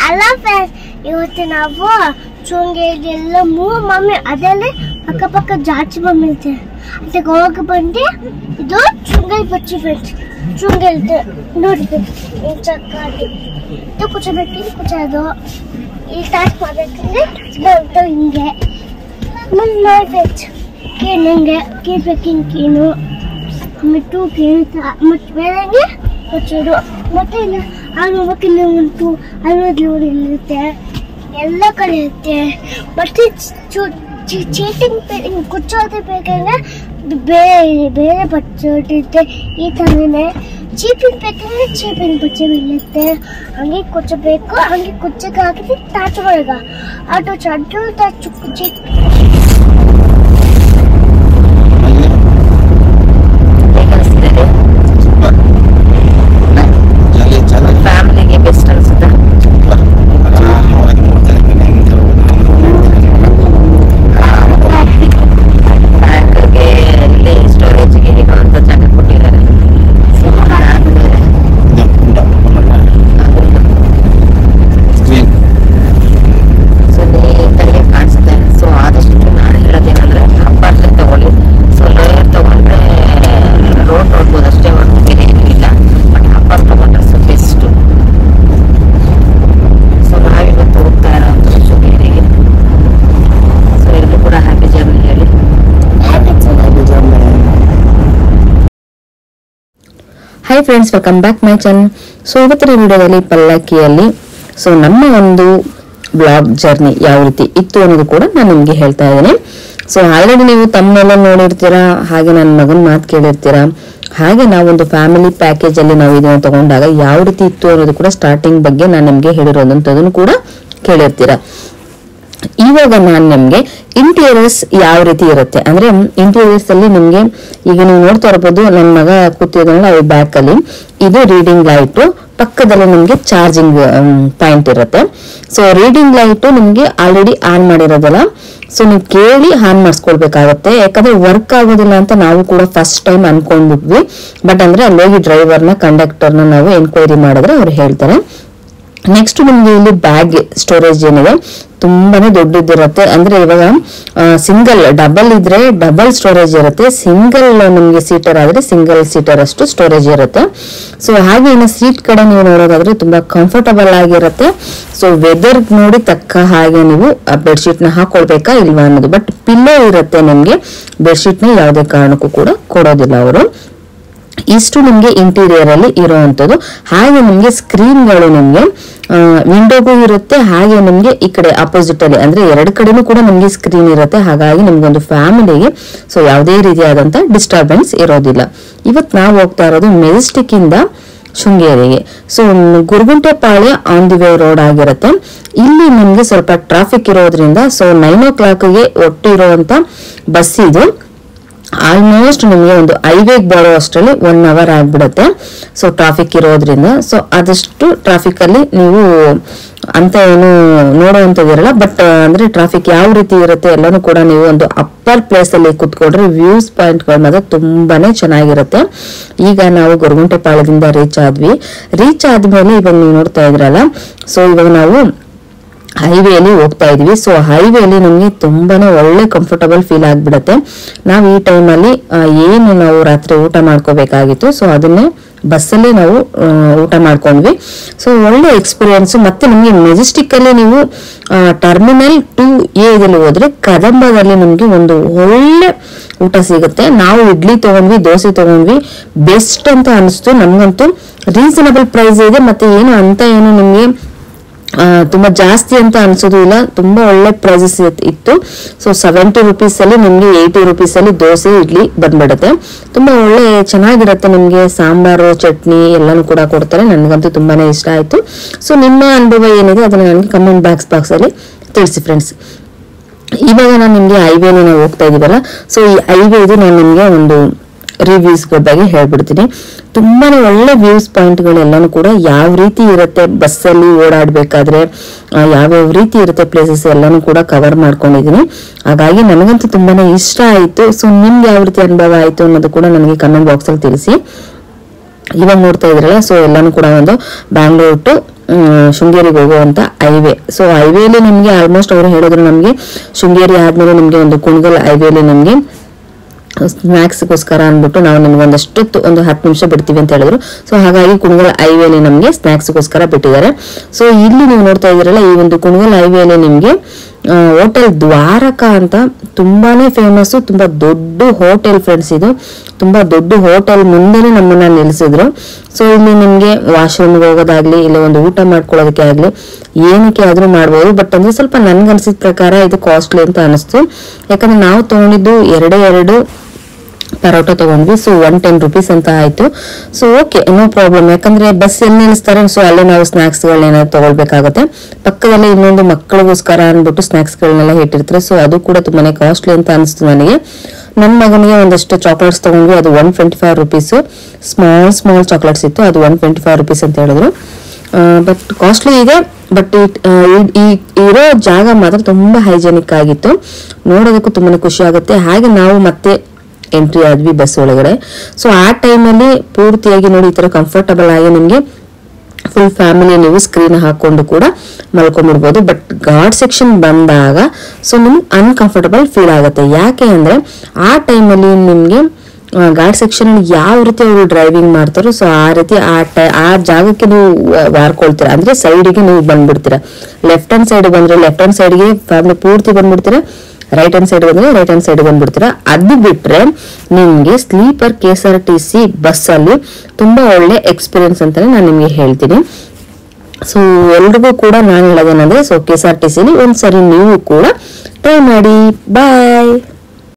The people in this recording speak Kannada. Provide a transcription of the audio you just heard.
ಅಲ್ಲ ಫ್ರೆಂಡ್ಸ್, ಇವತ್ತು ನಾವು ಶೃಂಗೇರಿಯೆಲ್ಲ ಮೂರು ಮಮ್ಮಿ ಅದರಲ್ಲಿ ಪಕ್ಕ ಜಾಸ್ತಿ ಮಮ್ಮಿ ಇರುತ್ತೆ. ಅದಕ್ಕೆ ಹೋಗಿ ಬಂದು ಇದು ಶೃಂಗೇರಿ ಬಚ್ಚಿ ಫ್ರೆಂಡ್ಸ್. ಶೃಂಗೇರಿ ನೋಡಿ ಇದು ಕುಚ್ಚಬೇಕು, ಇದು ಕುಚ್ಚೋದು, ಈ ಟಾಸ್ ಮಾಡಬೇಕಂದ್ರೆ ಬಂತು ಹಿಂಗೆ. ಆಮೇಲೆ ನೋಡಿ ಫ್ರೆಂಡ್ಸ್, ಹಿಂಗೆ ಕೀಳ್ಬೇಕು, ಕೀನು ಮಿಟ್ಟು ಕೀಳ್ತಾ ಮತ್ತು ಬೇರೆ ಕುಚ್ಚೋದು. ಮತ್ತೆ ಇಲ್ಲ ಆಮೇಲೆ ಉಂಟು ಇರುತ್ತೆ, ಎಲ್ಲ ಕಡೆ ಇರುತ್ತೆ. ಮತ್ತೆ ಚೀಟಿಂಗ್ ಕುಚ್ಚೋದು ಬೇಕಂದ್ರೆ ಬೇರೆ ಬಚ್ಚೋಟಿರುತ್ತೆ. ಈ ಥರನೇ ಚೀಪಿಂಗ್ ಬೇಕಂದ್ರೆ ಚೀಪಿಂಗ್ ಬಚ್ಚೆ ಬೀಳುತ್ತೆ. ಹಂಗೆ ಕುಚ್ಚಬೇಕು, ಹಂಗೆ ಕುಚ್ಚಕ್ಕೆ ಹಾಕಿದ್ರೆ ತಾಚುವಾಗ ಅದು ಚಡ್ಡು ತಾಚು ಕುಚ್ಚಿ ಫ್ಯಾಮಿಲಿಗೆ ಬೆಸ್ಟ್ ಅನ್ಸುತ್ತೆ. ಬ್ಯಾಂಕ್ಗೆ ಇಲ್ಲಿ ಸ್ಟೋರೇಜ್ಗೆ ಅಂತ ಜಾಗ ಕೊಟ್ಟಿದ್ದಾರೆ. ಸೊ ನೀಟಾಗಿ ಕಾಣಿಸುತ್ತೆ. ಸೊ ಆದಷ್ಟು ನಾನು ಹೇಳೋದೇನಂದ್ರೆ ಅಪಾರ್ಟ್ಮೆಂಟ್ ತಗೊಳ್ಳಿ. ಸೊ ಲೋಯರ್ ತಗೊಂಡ್ರೆ ರೋಡ್ ನೋಡ್ಬೋದು ಅಷ್ಟೇ, ಒಂದು ಬೇರೆ ಏನೂ ಇಲ್ಲ. ಬಟ್ ಅಪಾರ್ಟ್ ತಗೊಂಡ್ರೆ ಸೊ ಬೆಸ್ಟು. ಸೊ ನಾವಿವತ್ತು ಹೋಗ್ತಾ ಇರೋದು ಶೃಂಗೇರಿಗೆ. ಸೊ ಎಲ್ಲರೂ ಕೂಡ ಹ್ಯಾಪಿ ಜರ್ನಿ ಹೇಳಿ. Hi friends, welcome back my channel. So ಇವತ್ತಿನ ವಿಡಿಯೋದಲ್ಲಿ ಪಲ್ಲಕ್ಕಿಯಲ್ಲಿ ಸೊ ನಮ್ಮ ಒಂದು ಬ್ಲಾಗ್ ಜರ್ನಿ ಯಾವ ರೀತಿ ಇತ್ತು ಅನ್ನೋದು ಕೂಡ ನಾನು ನಿಮಗೆ ಹೇಳ್ತಾ ಇದ್ದೇನೆ. ಸೊ ಆಲ್ರೆಡಿ ನೀವು ತಮ್ಮನೆಲ್ಲ ನೋಡಿರ್ತೀರಾ, ಹಾಗೆ ನನ್ನ ಮಗನ ಮಾತು ಕೇಳಿರ್ತೀರಾ. ಹಾಗೆ ನಾವೊಂದು ಫ್ಯಾಮಿಲಿ ಪ್ಯಾಕೇಜ್ ಅಲ್ಲಿ ನಾವು ಇದನ್ನು ತಗೊಂಡಾಗ ಯಾವ ರೀತಿ ಇತ್ತು ಅನ್ನೋದು ಕೂಡ ಸ್ಟಾರ್ಟಿಂಗ್ ಬಗ್ಗೆ ನಾನು ನಿಮ್ಗೆ ಹೇಳಿರೋದಂಥದನ್ನು ಕೂಡ ಕೇಳಿರ್ತೀರಾ. ಇವಾಗ ನಾನು ನಿಮ್ಗೆ ಇಂಟೀರಿಯರ್ಸ್ ಯಾವ ರೀತಿ ಇರುತ್ತೆ ಅಂದ್ರೆ, ಇಂಟೀರಿಯರ್ಸ್ ಅಲ್ಲಿ ನಿಮ್ಗೆ ಈಗ ನೀವು ನೋಡ್ತಾ ಇರಬಹುದು, ನನ್ನ ಮಗ ಕೂತಿದ್ರಲ್ಲ ಅವ್ರ ಬ್ಯಾಕ್ ಅಲ್ಲಿ ಇದು ರೀಡಿಂಗ್ ಲೈಟ್, ಪಕ್ಕದಲ್ಲಿ ನಿಮ್ಗೆ ಚಾರ್ಜಿಂಗ್ ಪಾಯಿಂಟ್ ಇರುತ್ತೆ. ಸೊ ರೀಡಿಂಗ್ ಲೈಟ್ ನಿಮ್ಗೆ ಆಲ್ರೆಡಿ ಆನ್ ಮಾಡಿರೋದಲ್ಲ, ಸೊ ನೀವು ಕೇಳಿ ಆನ್ ಮಾಡಿಸ್ಕೊಳ್ಬೇಕಾಗತ್ತೆ. ಯಾಕಂದ್ರೆ ವರ್ಕ್ ಆಗೋದಿಲ್ಲ ಅಂತ ನಾವು ಕೂಡ ಫಸ್ಟ್ ಟೈಮ್ ಅನ್ಕೊಂಡ್ಬಿಟ್ವಿ. ಬಟ್ ಅಂದ್ರೆ ಅಲ್ಲೋಗಿ ಡ್ರೈವರ್ನ ಕಂಡಕ್ಟರ್ನ ನಾವು ಎನ್ಕ್ವೈರಿ ಮಾಡಿದ್ರೆ ಅವ್ರು ಹೇಳ್ತಾರೆ. ನೆಕ್ಸ್ಟ್ ನಿಮ್ಗೆ ಇಲ್ಲಿ ಬ್ಯಾಗ್ ಸ್ಟೋರೇಜ್ ಏನಿದೆ ತುಂಬಾನೇ ದೊಡ್ಡದಿರುತ್ತೆ. ಅಂದ್ರೆ ಇವಾಗ ಸಿಂಗಲ್ ಡಬಲ್ ಇದ್ರೆ ಡಬಲ್ ಸ್ಟೋರೇಜ್ ಇರುತ್ತೆ, ಸಿಂಗಲ್ ನಿಮ್ಗೆ ಸೀಟರ್ ಆದ್ರೆ ಸಿಂಗಲ್ ಸೀಟರ್ ಅಷ್ಟು ಸ್ಟೋರೇಜ್ ಇರುತ್ತೆ. ಸೊ ಹಾಗೆ ಇನ್ನು ಸೀಟ್ ಕಡೆ ನೀವು ನೋಡೋದಾದ್ರೆ ತುಂಬಾ ಕಂಫರ್ಟಬಲ್ ಆಗಿರುತ್ತೆ. ಸೊ ವೆದರ್ ನೋಡಿ ತಕ್ಕ ಹಾಗೆ ನೀವು ಬೆಡ್ಶೀಟ್ ನ ಹಾಕೊಳ್ಬೇಕಾ ಇಲ್ವಾ ಅನ್ನೋದು. ಬಟ್ ಪಿಲ್ಲೋ ಇರುತ್ತೆ ನಿಮ್ಗೆ, ಬೆಡ್ಶೀಟ್ ನ ಯಾವುದೇ ಕಾರಣಕ್ಕೂ ಕೂಡ ಕೊಡೋದಿಲ್ಲ ಅವರು. ಇಷ್ಟು ನಿಮ್ಗೆ ಇಂಟೀರಿಯರ್ ಅಲ್ಲಿ ಇರುವಂತದ್ದು. ಹಾಗೆ ನಿಮ್ಗೆ ಸ್ಕ್ರೀನ್ಗಳು ನಿಮ್ಗೆ ವಿಂಡೋಗೂ ಇರುತ್ತೆ, ಹಾಗೆ ನಿಮ್ಗೆ ಈ ಕಡೆ ಅಪೋಸಿಟ್ ಅಲ್ಲಿ ಅಂದ್ರೆ ಎರಡು ಕಡೆನೂ ಕೂಡ ನಿಮ್ಗೆ ಸ್ಕ್ರೀನ್ ಇರುತ್ತೆ. ಹಾಗಾಗಿ ನಿಮ್ಗೊಂದು ಫ್ಯಾಮಿಲಿಗೆ ಸೊ ಯಾವುದೇ ರೀತಿಯಾದಂತ ಡಿಸ್ಟರ್ಬೆನ್ಸ್ ಇರೋದಿಲ್ಲ. ಇವತ್ತು ನಾವು ಹೋಗ್ತಾ ಇರೋದು ಮೆಜೆಸ್ಟಿಕ್ ಇಂದ ಶೃಂಗೇರಿಗೆ. So Guruguntepalya on the way road ಆಗಿರುತ್ತೆ. ಇಲ್ಲಿ ನಿಮ್ಗೆ ಸ್ವಲ್ಪ ಟ್ರಾಫಿಕ್ ಇರೋದ್ರಿಂದ ಸೊ 9 o'clockಗೆ ಒಟ್ಟಿರುವಂತ ಬಸ್ ಇದು. ಆಲ್ಮೋಸ್ಟ್ ನಿಮಗೆ ಒಂದು ಹೈವೇಗೆ ಬರೋ ಅಷ್ಟರಲ್ಲಿ 1 hour ಆಗ್ಬಿಡುತ್ತೆ. ಸೊ ಟ್ರಾಫಿಕ್ ಇರೋದ್ರಿಂದ ಸೊ ಆದಷ್ಟು ಟ್ರಾಫಿಕ್ ಅಲ್ಲಿ ನೀವು ಅಂತ ಏನು ನೋಡುವಂತದಿರಲ್ಲ. ಬಟ್ ಅಂದ್ರೆ ಟ್ರಾಫಿಕ್ ಯಾವ ರೀತಿ ಇರುತ್ತೆ ಎಲ್ಲಾನು ಕೂಡ ನೀವು ಒಂದು ಅಪ್ಪರ್ ಪ್ಲೇಸ್ ಅಲ್ಲಿ ಕುತ್ಕೊಂಡ್ರೆ ವ್ಯೂಸ್ ಪಾಯಿಂಟ್ ಗಳು ಮಾತ್ರ ತುಂಬಾನೇ ಚೆನ್ನಾಗಿರುತ್ತೆ. ಈಗ ನಾವು ಗೊರಗುಂಟೆಪಾಳ್ಯದಿಂದ ರೀಚ್ ಆದ್ಮೇಲೆ ಇವಾಗ ನೀವು ನೋಡ್ತಾ ಇದ್ರಲ್ಲ, ಸೊ ಇವಾಗ ನಾವು ಹೈವೇಲಿ ಹೋಗ್ತಾ ಇದೀವಿ. ಸೊ ಹೈವೇಲಿ ನಮ್ಗೆ ತುಂಬಾನೇ ಒಳ್ಳೆ ಕಂಫರ್ಟಬಲ್ ಫೀಲ್ ಆಗ್ಬಿಡತ್ತೆ. ನಾವು ಈ ಟೈಮಲ್ಲಿ ಏನು ನಾವು ರಾತ್ರಿ ಊಟ ಮಾಡ್ಕೋಬೇಕಾಗಿತ್ತು, ಸೊ ಅದನ್ನೇ ಬಸ್ಸಲ್ಲಿ ನಾವು ಊಟ ಮಾಡ್ಕೊಂಡ್ವಿ. ಸೊ ಒಳ್ಳೆ ಎಕ್ಸ್ಪೀರಿಯನ್ಸ್. ಮತ್ತೆ ನಿಮ್ಗೆ ಮೆಜೆಸ್ಟಿಕ್ ಅಲ್ಲಿ ನೀವು ಟರ್ಮಿನಲ್ 2A ದಲ್ಲಿ ಹೋದ್ರೆ ಕದಂಬದಲ್ಲಿ ನಿಮ್ಗೆ ಒಂದು ಒಳ್ಳೆ ಊಟ ಸಿಗುತ್ತೆ. ನಾವು ಇಡ್ಲಿ ತಗೊಂಡ್ವಿ, ದೋಸೆ ತಗೊಂಡ್ವಿ, ಬೆಸ್ಟ್ ಅಂತ ಅನಿಸ್ತು ನಮ್ಗಂತೂ. ರೀಸನಬಲ್ ಪ್ರೈಸ್ ಇದೆ, ಮತ್ತೆ ಏನು ನಿಮ್ಗೆ ತುಂಬಾ ಜಾಸ್ತಿ ಅಂತ ಅನ್ಸೋದು ಇಲ್ಲ. ತುಂಬಾ ಒಳ್ಳೆ ಪ್ರೈಸಸ್ ಇತ್ತು. ಸೊ 70 rupees ಅಲ್ಲಿ ನಿಮ್ಗೆ 80 rupees ಅಲ್ಲಿ ದೋಸೆ ಇಡ್ಲಿ ಬಂದ್ಬಿಡುತ್ತೆ. ತುಂಬಾ ಒಳ್ಳೆ ಚೆನ್ನಾಗಿರುತ್ತೆ. ನಿಮ್ಗೆ ಸಾಂಬಾರು ಚಟ್ನಿ ಎಲ್ಲಾನು ಕೂಡ ಕೊಡ್ತಾರೆ. ನನ್ಗಂತೂ ತುಂಬಾನೇ ಇಷ್ಟ ಆಯ್ತು. ಸೊ ನಿಮ್ಮ ಅನುಭವ ಏನಿದೆ ಅದನ್ನ ನನಗೆ ಕಮೆಂಟ್ ಬಾಕ್ಸ್ ಅಲ್ಲಿ ತಿಳಿಸಿ ಫ್ರೆಂಡ್ಸ್. ಇವಾಗ ನಾನು ನಿಮ್ಗೆ ಹೈವೇಲಿ ನಾವು ಹೋಗ್ತಾ ಇದೀವಲ್ಲ, ಸೊ ಈ ಹೈವೇ ಇದು ನಾನು ನಿಮ್ಗೆ ಒಂದು ರಿವ್ಯೂಸ್ ಬಗ್ಗೆ ಹೇಳ್ಬಿಡ್ತೀನಿ. ತುಂಬಾನೇ ಒಳ್ಳೆ ವ್ಯೂಸ್ ಪಾಯಿಂಟ್ ಗಳೆಲ್ಲಾನು ಕೂಡ ಯಾವ ರೀತಿ ಇರುತ್ತೆ ಬಸ್ಸಲ್ಲಿ ಓಡಾಡ್ಬೇಕಾದ್ರೆ, ಯಾವ್ಯಾವ ರೀತಿ ಇರುತ್ತೆ ಪ್ಲೇಸಸ್ ಎಲ್ಲಾನು ಕೂಡ ಕವರ್ ಮಾಡ್ಕೊಂಡಿದೀನಿ. ಹಾಗಾಗಿ ನನಗಂತೂ ತುಂಬಾನೇ ಇಷ್ಟ ಆಯ್ತು. ಸೊ ನಿಮ್ಗೆ ಯಾವ ರೀತಿ ಅನುಭವ ಆಯ್ತು ಅನ್ನೋದು ಕೂಡ ನನಗೆ ಕಮೆಂಟ್ ಬಾಕ್ಸ್ ಅಲ್ಲಿ ತಿಳಿಸಿ. ಇವಾಗ ನೋಡ್ತಾ ಇದ್ರಲ್ಲ, ಸೊ ಎಲ್ಲಾನು ಕೂಡ ಒಂದು ಬ್ಯಾಂಗ್ಳೂರ್ ಟು ಶೃಂಗೇರಿಗೆ ಹೋಗುವಂತ ಹೈವೇ. ಸೊ ಹೈವೇಲಿ ನಿಮ್ಗೆ ಆಲ್ಮೋಸ್ಟ್ ಅವರು ಹೇಳಿದ್ರು ನಮ್ಗೆ ಶೃಂಗೇರಿ ಆದ್ಮೇಲೆ ನಿಮ್ಗೆ ಒಂದು ಕುಣಗಲ್ ಹೈವೇಲಿ ನಿಮ್ಗೆ ಸ್ನಾಕ್ಸ್ಗೋಸ್ಕರ ಅಂದ್ಬಿಟ್ಟು ನಾವು ನಿಮ್ಗೆ ಒಂದಷ್ಟು ಒಂದು 10 ನಿಮಿಷ ಬಿಡ್ತೀವಿ ಅಂತ ಹೇಳಿದ್ರು. ಸೊ ಹಾಗಾಗಿ ಕುಣಗಲ್ ಹೈವೇಲಿ ನಮ್ಗೆ ಸ್ನಾಕ್ಸ್ಗೋಸ್ಕರ ಬಿಟ್ಟಿದ್ದಾರೆ. ಸೊ ಇಲ್ಲಿ ನೀವು ನೋಡ್ತಾ ಇದ್ದೀರಲ್ಲ, ಈ ಒಂದು ಕುಣಗಲ್ ಹೈವೇಲಿ ನಿಮ್ಗೆ ಹೋಟೆಲ್ ದ್ವಾರಕಾ ಅಂತ ತುಂಬಾನೇ ಫೇಮಸ್, ತುಂಬಾ ದೊಡ್ಡ ಹೋಟೆಲ್ ಫ್ರೆಂಡ್ಸ್. ಇದು ತುಂಬಾ ದೊಡ್ಡ ಹೋಟೆಲ್ ಮುಂದೆನೆ ನಮ್ಮನ್ನ ನಿಲ್ಸಿದ್ರು. ಸೊ ಇಲ್ಲಿ ನಿಮ್ಗೆ ವಾಶ್ರೂಮ್ಗೆ ಹೋಗೋದಾಗ್ಲಿ, ಇಲ್ಲ ಒಂದು ಊಟ ಮಾಡ್ಕೊಳ್ಳೋದಕ್ಕೆ ಆಗ್ಲಿ, ಏನಕ್ಕೆ ಆದ್ರೂ ಮಾಡ್ಬೋದು. ಬಟ್ ಅಂದ್ರೆ ಸ್ವಲ್ಪ ನನ್ಗನ್ಸಿದ ಪ್ರಕಾರ ಇದು ಕಾಸ್ಟ್ಲಿ ಅಂತ ಅನಿಸ್ತು. ಯಾಕಂದ್ರೆ ನಾವು ತಗೊಂಡಿದ್ದು ಎರಡು ಪರೋಟ ತಗೊಂಡ್ವಿ. ಸೊ 110 rupees ಅಂತ ಆಯ್ತು. So okay, no problem. ಯಾಕಂದ್ರೆ ಬಸ್ ಎಲ್ಲಿ ನಿಲ್ಲಿಸ್ತಾರೆ, ಸೊ ಅಲ್ಲೇ ನಾವು ಸ್ನಾಕ್ಸ್ ಗಳನ್ನೇನಾದ್ರು ತಗೊಳ್ಬೇಕಾಗುತ್ತೆ. ಪಕ್ಕದಲ್ಲಿ ಇನ್ನೊಂದು ಮಕ್ಕಳಿಗೋಸ್ಕರ ಅಂದ್ಬಿಟ್ಟು ಸ್ನಾಕ್ಸ್ ಗಳನ್ನೆಲ್ಲ ಇಟ್ಟಿರ್ತಾರೆ. ಸೊ ಅದು ಕೂಡ ತುಂಬಾನೇ ಕಾಸ್ಟ್ಲಿ ಅಂತ ಅನಿಸ್ತು ನನಗೆ. ನನ್ನ ಮಗನಿಗೆ ಒಂದಷ್ಟು ಚಾಕ್ಲೇಟ್ಸ್ ತಗೊಂಡ್ವಿ, ಅದು 125 rupees. ಸ್ಮಾಲ್ ಚಾಕ್ಲೇಟ್ಸ್ ಇತ್ತು, ಅದು 125 rupees ಅಂತ ಹೇಳಿದ್ರು. ಬಟ್ ಕಾಸ್ಟ್ಲಿ ಇದೆ. ಬಟ್ ಇರೋ ಜಾಗ ಮಾತ್ರ ತುಂಬಾ ಹೈಜೆನಿಕ್ ಆಗಿತ್ತು, ನೋಡೋದಕ್ಕೂ ತುಂಬಾನೇ ಖುಷಿ ಆಗುತ್ತೆ. ಹಾಗೆ ನಾವು ಮತ್ತೆ ಎಂಟ್ರಿ ಆದ್ವಿ ಬಸ್ ಒಳಗಡೆ. ಸೊ ಆ ಟೈಮಲ್ಲಿ ಪೂರ್ತಿಯಾಗಿ ನೋಡಿ ಈ ತರ ಕಂಫರ್ಟಬಲ್ ಆಗಿ ನಿಮ್ಗೆ ಫುಲ್ ಫ್ಯಾಮಿಲಿ ನೀವು ಸ್ಕ್ರೀನ್ ಹಾಕೊಂಡು ಕೂಡ ಮಲ್ಕೊಂಡ್ಬಿಡ್ಬೋದು. ಬಟ್ ಗಾರ್ಡ್ ಸೆಕ್ಷನ್ ಬಂದಾಗ ಸೊ ನಿಮ್ಗೆ ಅನ್ಕಂಫರ್ಟಬಲ್ ಫೀಲ್ ಆಗುತ್ತೆ. ಯಾಕೆ ಅಂದ್ರೆ ಆ ಟೈಮಲ್ಲಿ ನಿಮ್ಗೆ ಗಾರ್ಡ್ ಸೆಕ್ಷನ್ ಯಾವ ರೀತಿ ಅವರು ಡ್ರೈವಿಂಗ್ ಮಾಡ್ತಾರೋ, ಸೊ ಆ ರೀತಿ ಆ ಜಾಗಕ್ಕೆ ನೀವು ವಾರ್ಕೊಳ್ತೀರಾ. ಅಂದ್ರೆ ಸೈಡ್ಗೆ ನೀವು ಬಂದ್ಬಿಡ್ತೀರಾ. ಲೆಫ್ಟ್ ಹ್ಯಾಂಡ್ ಸೈಡ್ ಬಂದ್ರೆ ಲೆಫ್ಟ್ ಹ್ಯಾಂಡ್ ಸೈಡ್ಗೆ ಫ್ಯಾಮಿಲಿ ಪೂರ್ತಿ ಬಂದ್ಬಿಡ್ತೀರಾ, ರೈಟ್ ಹ್ಯಾಂಡ್ ಸೈಡ್ ಬಂದ್ರೆ ರೈಟ್ ಹ್ಯಾಂಡ್ ಸೈಡ್ ಬಂದ್ಬಿಡ್ತೀರಾ. ಅದು ಬಿಟ್ರೆ ನಿಮ್ಗೆ ಸ್ಲೀಪರ್ KSRTC ಬಸ್ ಅಲ್ಲಿ ತುಂಬಾ ಒಳ್ಳೆ ಎಕ್ಸ್ಪೀರಿಯನ್ಸ್ ಅಂತಾನೆ ನಾನು ನಿಮ್ಗೆ ಹೇಳ್ತೀನಿ. ಸೊ ಎಲ್ರಿಗೂ ಕೂಡ ನಾನು ಹೇಳೋದೇನಂದ್ರೆ, ಸೊ KSRTC ಒಂದ್ಸರಿ ನೀವು ಕೂಡ ಟ್ರೈ ಮಾಡಿ. ಬಾಯ್.